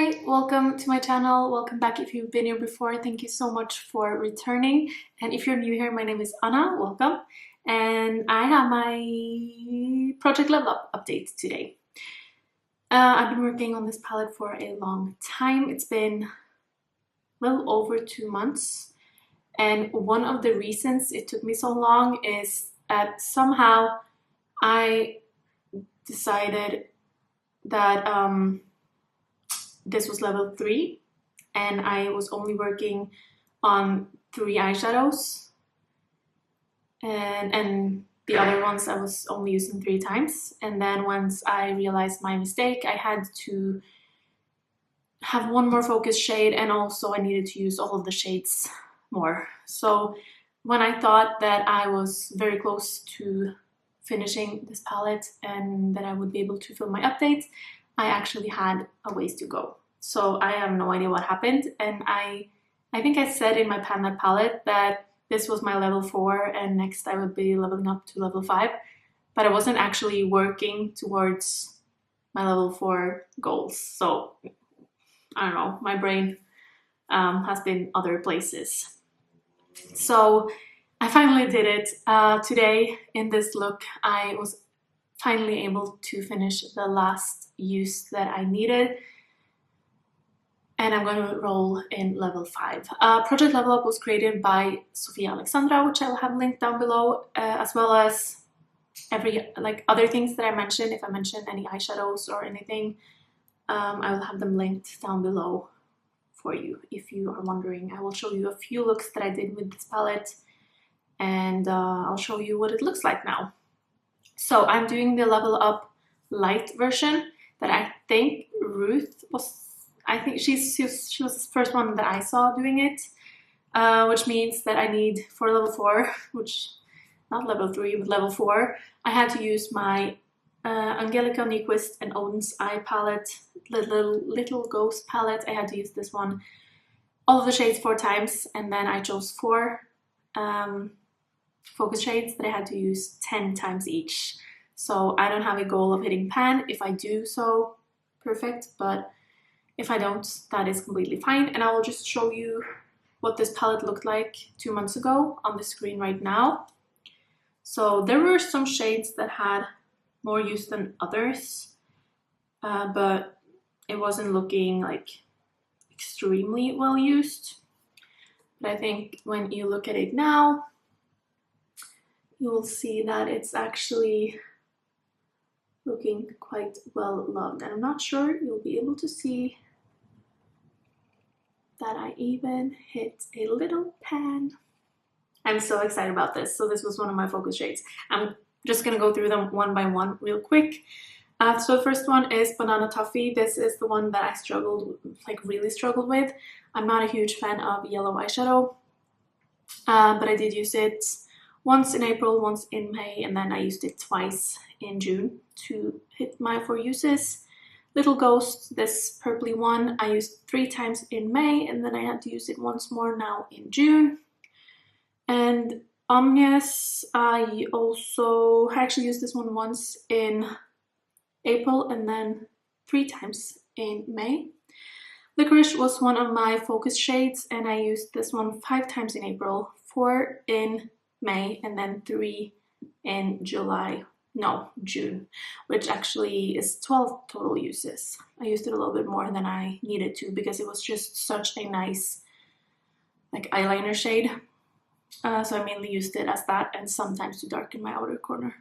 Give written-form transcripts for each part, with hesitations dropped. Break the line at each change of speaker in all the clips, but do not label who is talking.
Hi, welcome to my channel. Welcome back if you've been here before. Thank you so much for returning. And if you're new here, my name is Anna. Welcome. And I have my Project Level Up update today. I've been working on this palette for a long time. It's been well over 2 months. And one of the reasons it took me so long is that somehow I decided that this was level 3 and I was only working on 3 eyeshadows and the other ones I was only using 3 times. And then once I realized my mistake, I had to have one more focus shade, and also I needed to use all of the shades more. So when I thought that I was very close to finishing this palette and that I would be able to film my updates, I actually had a ways to go. So I have no idea what happened, and I think I said in my Pan palette that this was my level 4 and next I would be leveling up to level 5, but I wasn't actually working towards my level 4 goals. So I don't know, my brain has been other places. So I finally did it. Today in this look I was finally able to finish the last use that I needed, and I'm going to roll in level 5. Project Level Up was created by Sofia Alexandra, which I will have linked down below, as well as every other things that I mentioned. If I mention any eyeshadows or anything, I will have them linked down below for you if you are wondering. I will show you a few looks that I did with this palette, and I'll show you what it looks like now. So I'm doing the Level Up light version that I think Ruth was. I think she was the first one that I saw doing it, which means that I need for level 4, which not level 3 but level 4, I had to use my Angelica Nyquist and Odin's Eye palette, the little ghost palette. I had to use this one, all of the shades 4 times, and then I chose 4 focus shades that I had to use 10 times each. So I don't have a goal of hitting pan. If I do so, perfect, but if I don't, that is completely fine. And I will just show you what this palette looked like 2 months ago on the screen right now. So there were some shades that had more use than others, but it wasn't looking like extremely well used. But I think when you look at it now, you will see that it's actually looking quite well loved. And I'm not sure you'll be able to see that I even hit a little pan. I'm so excited about this. So this was one of my focus shades. I'm just gonna go through them one by one real quick. So the first one is Banana Toffee. This is the one that I really struggled with. I'm not a huge fan of yellow eyeshadow, but I did use it once in April, once in May, and then I used it twice in June to hit my 4 uses. Little Ghost, this purpley one, I used 3 times in May, and then I had to use it once more now in June. And Omnius, I actually used this one once in April and then 3 times in May. Licorice was one of my focus shades, and I used this one 5 times in April, 4 in May, and then 3 in June, which actually is 12 total uses. I used it a little bit more than I needed to because it was just such a nice eyeliner shade. So I mainly used it as that, and sometimes to darken my outer corner.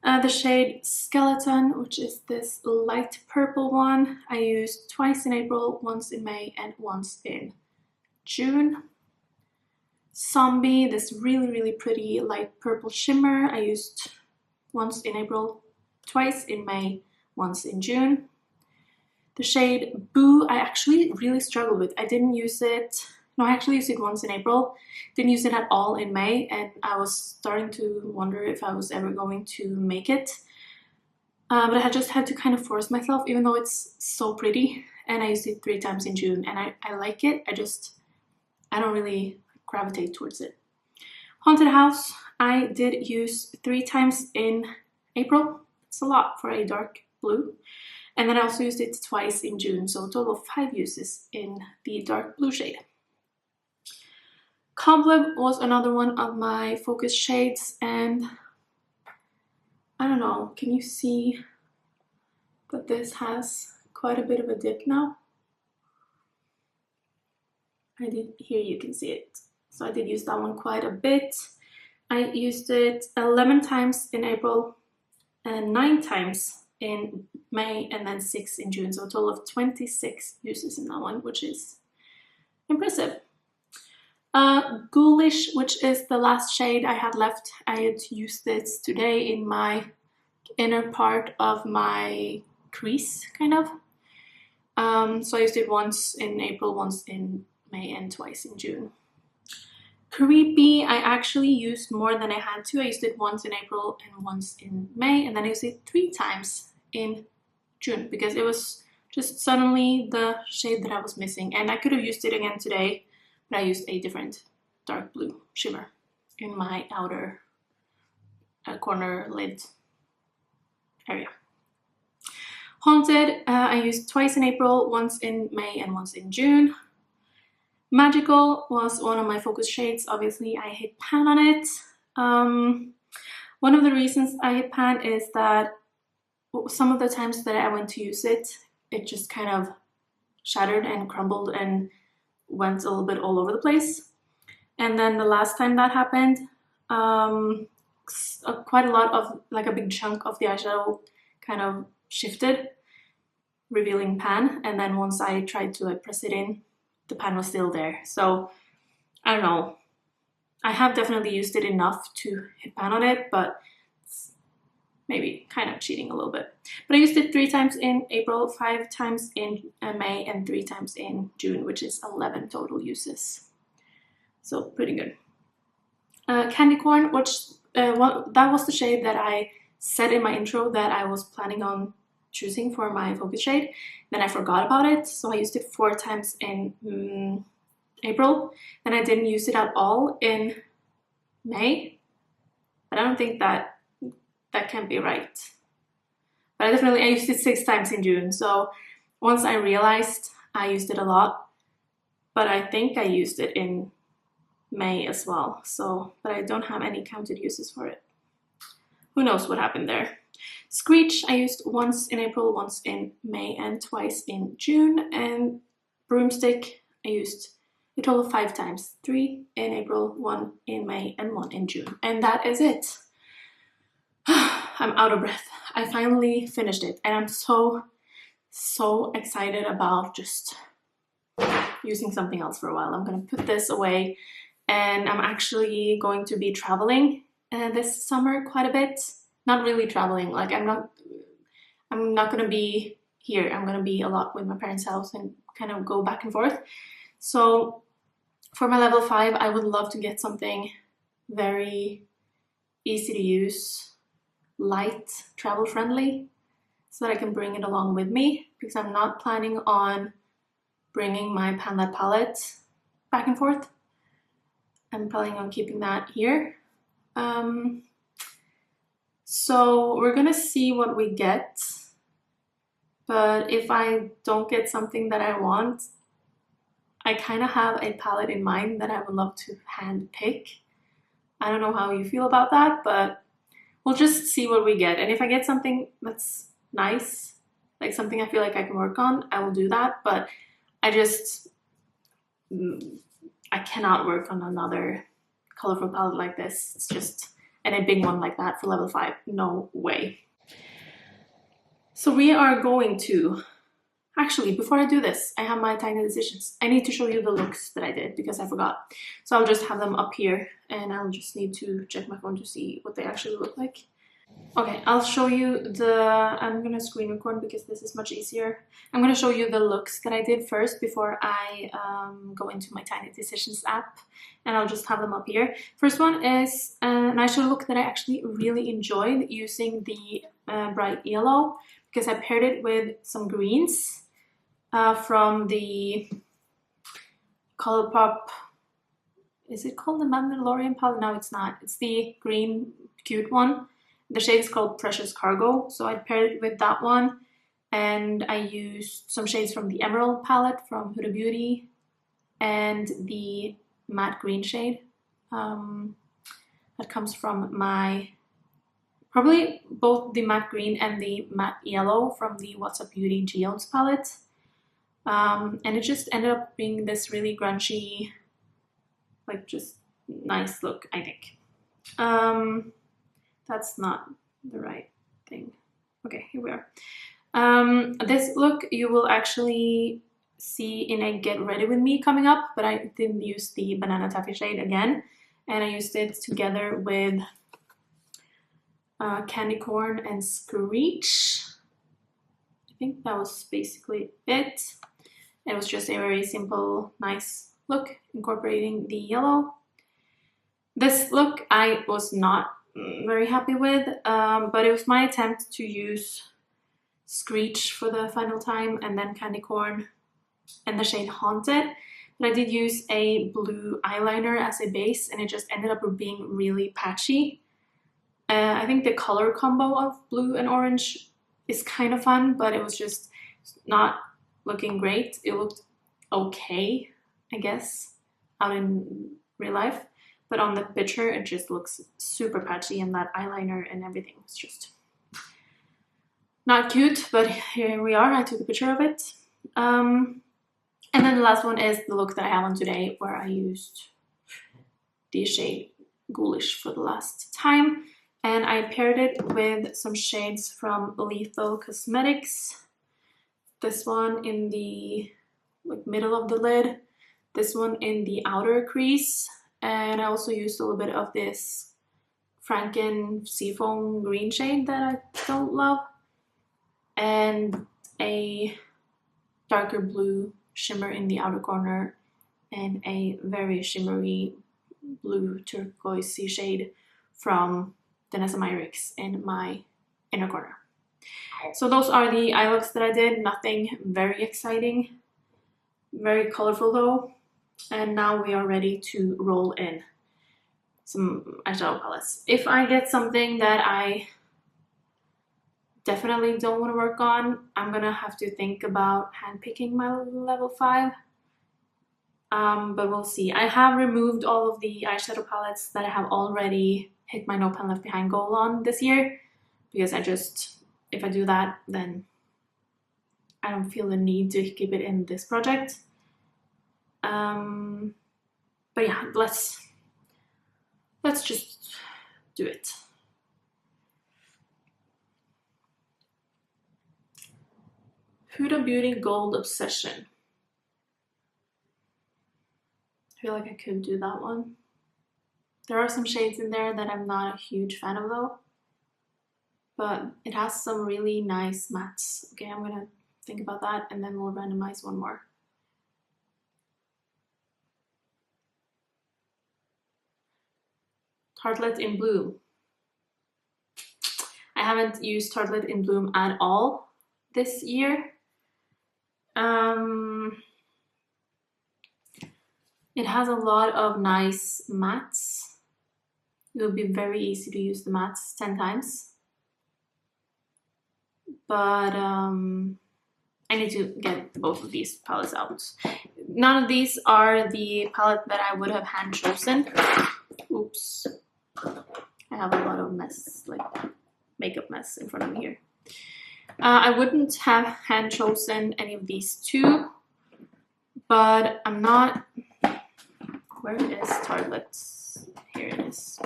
The shade Skeleton, which is this light purple one, I used twice in April, once in May and once in June. Zombie, this really pretty light purple shimmer, I used once in April, twice in May, once in June. The shade Boo, I actually really struggled with. I didn't use it. No, I actually used it once in April. Didn't use it at all in May, and I was starting to wonder if I was ever going to make it. But I just had to kind of force myself, even though it's so pretty. And I used it 3 times in June, and I like it. I don't really gravitate towards it. Haunted House, I did use 3 times in April. It's a lot for a dark blue. And then I also used it twice in June, so a total of 5 uses in the dark blue shade. Cobweb was another one of my focus shades, and I don't know, can you see that this has quite a bit of a dip now? Here you can see it. So I did use that one quite a bit. I used it 11 times in April and 9 times in May, and then 6 in June. So a total of 26 uses in that one, which is impressive. Ghoulish, which is the last shade I had left. I had used this today in my inner part of my crease, kind of. So I used it once in April, once in May, and twice in June. Creepy, I actually used more than I had to. I used it once in April and once in May, and then I used it 3 times in June because it was just suddenly the shade that I was missing. And I could have used it again today, but I used a different dark blue shimmer in my outer corner lid area. Haunted, I used twice in April, once in May and once in June. Magical was one of my focus shades. Obviously, I hit pan on it. One of the reasons I hit pan is that some of the times that I went to use it, it just kind of shattered and crumbled and went a little bit all over the place. And then the last time that happened, quite a lot of, like a big chunk of the eyeshadow kind of shifted, revealing pan. And then once I tried to like press it in, the pan was still there. So I don't know. I have definitely used it enough to hit pan on it, but it's maybe kind of cheating a little bit. But I used it 3 times in April, 5 times in May, and 3 times in June, which is 11 total uses. So pretty good. Candy Corn, which that was the shade that I said in my intro that I was planning on choosing for my focus shade. Then I forgot about it, so I used it 4 times in April. Then I didn't use it at all in May. But I don't think that can't be right. But I used it 6 times in June. So once I realized I used it a lot, but I think I used it in May as well. So, but I don't have any counted uses for it. Who knows what happened there. Screech I used once in April, once in May, and twice in June. And Broomstick I used a total of 5 times. 3 in April, 1 in May, and 1 in June. And that is it. I'm out of breath. I finally finished it, and I'm so excited about just using something else for a while. I'm gonna put this away, and I'm actually going to be traveling this summer quite a bit. Not really traveling, like I'm not gonna be here. I'm gonna be a lot with my parents' house and kind of go back and forth. So for my level 5, I would love to get something very easy to use, light, travel friendly, so that I can bring it along with me, because I'm not planning on bringing my Pan Lab palette back and forth. I'm planning on keeping that here. So we're gonna see what we get, but if I don't get something that I want, I kind of have a palette in mind that I would love to hand pick. I don't know how you feel about that, but we'll just see what we get. And if I get something that's nice, like something I feel like I can work on, I will do that. But I cannot work on another colorful palette like this. It's just, and a big one like that for level 5, no way. So we are going to, actually, before I do this, I have my tiny decisions. I need to show you the looks that I did because I forgot. So I'll just have them up here, and I'll just need to check my phone to see what they actually look like. Okay, I'll show you I'm gonna screen record because this is much easier. I'm gonna show you the looks that I did first before I go into my Tiny Decisions app, and I'll just have them up here. First one is an eyeshadow look that I actually really enjoyed using the bright yellow, because I paired it with some greens from the Colourpop. Is it called the Mandalorian palette? No, it's not. It's the green cute one. The shade is called Precious Cargo, so I paired it with that one and I used some shades from the Emerald palette from Huda Beauty and the matte green shade that comes from my, probably both the matte green and the matte yellow from the What's Up Beauty Geodes palette. And it just ended up being this really grungy, like just nice look, I think. That's not the right thing. Okay, here we are. This look you will actually see in a Get Ready With Me coming up, but I didn't use the Banana Taffy shade again, and I used it together with Candy Corn and Screech. I think that was basically it. It was just a very simple, nice look, incorporating the yellow. This look I was not very happy with, but it was my attempt to use Screech for the final time and then Candy Corn and the shade Haunted. But I did use a blue eyeliner as a base, and it just ended up being really patchy. I think the color combo of blue and orange is kind of fun, but it was just not looking great. It looked okay, I guess, out in real life, but on the picture it just looks super patchy, and that eyeliner and everything was just not cute. But here we are, I took a picture of it. And then the last one is the look that I have on today, where I used the shade Ghoulish for the last time, and I paired it with some shades from Lethal Cosmetics. This one in the middle of the lid, this one in the outer crease, and I also used a little bit of this Franken Seafoam green shade that I don't love, and a darker blue shimmer in the outer corner, and a very shimmery blue turquoise shade from Danessa Myricks in my inner corner. So those are the eye looks that I did. Nothing very exciting, very colorful though. And now we are ready to roll in some eyeshadow palettes. If I get something that I definitely don't want to work on, I'm gonna have to think about handpicking my level 5. But we'll see. I have removed all of the eyeshadow palettes that I have already hit my No Pan Left Behind goal on this year, because if I do that, then I don't feel the need to keep it in this project. But yeah, let's just do it. Huda Beauty Gold Obsession. I feel like I could do that one. There are some shades in there that I'm not a huge fan of though, but it has some really nice mattes. Okay, I'm gonna think about that, and then we'll randomize one more. Tartlet in Bloom. I haven't used Tartlet in Bloom at all this year. It has a lot of nice mattes. It will be very easy to use the mattes 10 times. But I need to get both of these palettes out. None of these are the palette that I would have hand chosen. Oops. I have a lot of mess, like makeup mess in front of me here. I wouldn't have hand chosen any of these two, but I'm not... Where is Tartlet? Here it is.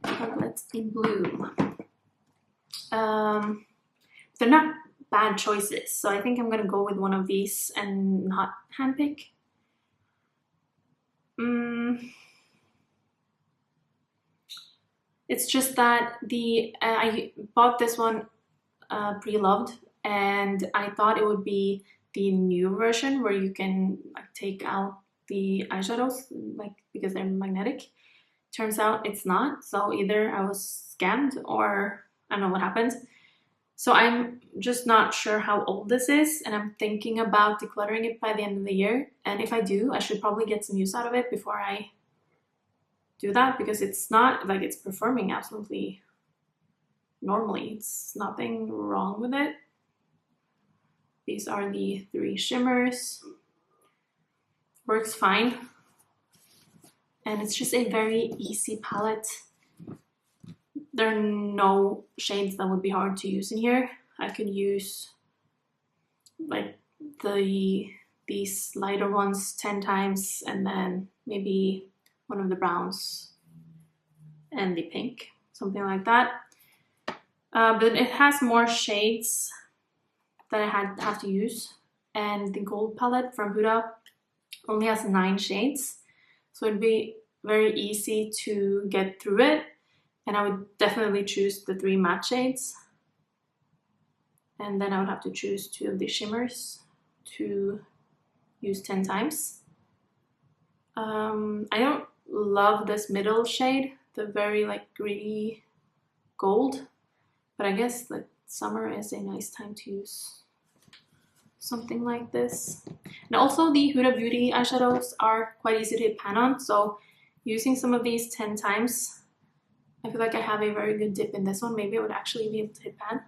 Tartlet in Bloom. They're not bad choices, so I think I'm gonna go with one of these and not handpick. It's just that I bought this one pre-loved, and I thought it would be the new version where you can like take out the eyeshadows, like because they're magnetic. Turns out it's not, so either I was scammed or I don't know what happened. So I'm just not sure how old this is, and I'm thinking about decluttering it by the end of the year. And if I do, I should probably get some use out of it before I do that, because it's not like it's performing absolutely normally. It's nothing wrong with it. These are the 3 shimmers. Works fine. And it's just a very easy palette. There are no shades that would be hard to use in here. I could use like these lighter ones 10 times, and then maybe one of the browns and the pink, something like that. But it has more shades that I have to use, and the gold palette from Huda only has 9 shades, so it'd be very easy to get through it, and I would definitely choose the 3 matte shades, and then I would have to choose 2 of the shimmers to use 10 times. I don't love this middle shade, the very like greeny gold, but I guess like summer is a nice time to use something like this. And also the Huda Beauty eyeshadows are quite easy to pan on, so using some of these 10 times, I feel like I have a very good dip in this one. Maybe I would actually be able to hit pan.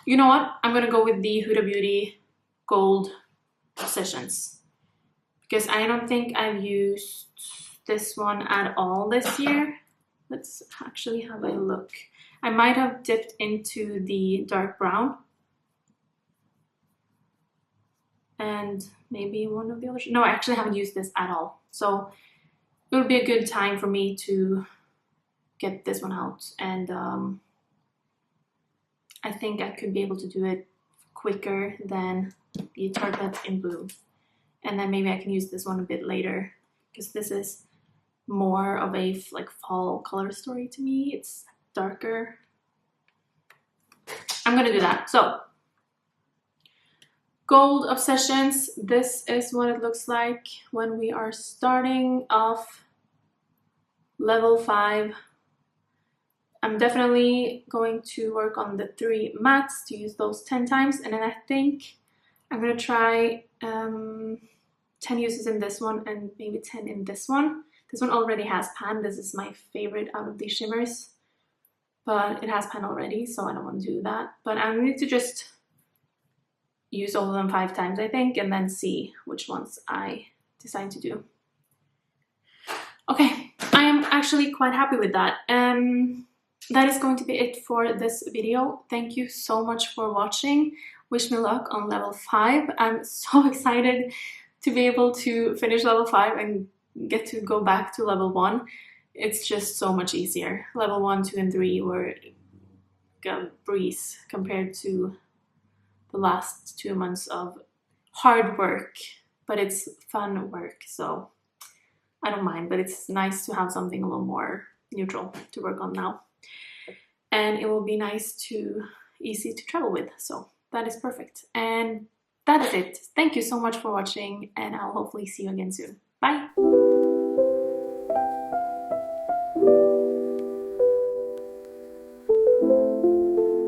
You know what? I'm gonna go with the Huda Beauty Gold Obsessions, because I don't think I've used this one at all this year. Let's actually have a look. I might have dipped into the dark brown and maybe one of the other. No, I actually haven't used this at all. So it would be a good time for me to get this one out. And I think I could be able to do it quicker than the Target in Bloom. And then maybe I can use this one a bit later, because this is more of a like fall color story to me. It's darker. I'm gonna do that. So Gold Obsessions, this is what it looks like when we are starting off level 5. I'm definitely going to work on the 3 mattes to use those 10 times, and then I think I'm gonna try 10 uses in this one and maybe 10 in this one. This one already has pan. This is my favorite out of these shimmers, but it has pan already, so I don't want to do that. But I need to just use all of them 5 times, I think, and then see which ones I decide to do. Okay, I am actually quite happy with that. That is going to be it for this video. Thank you so much for watching. Wish me luck on level 5. I'm so excited to be able to finish level 5 and get to go back to level 1. It's just so much easier. Level 1, 2, and 3 were a breeze compared to the last 2 months of hard work, but it's fun work, so I don't mind. But it's nice to have something a little more neutral to work on now, and it will be easy to travel with, so that is perfect. And that is it. Thank you so much for watching, and I'll hopefully see you again soon.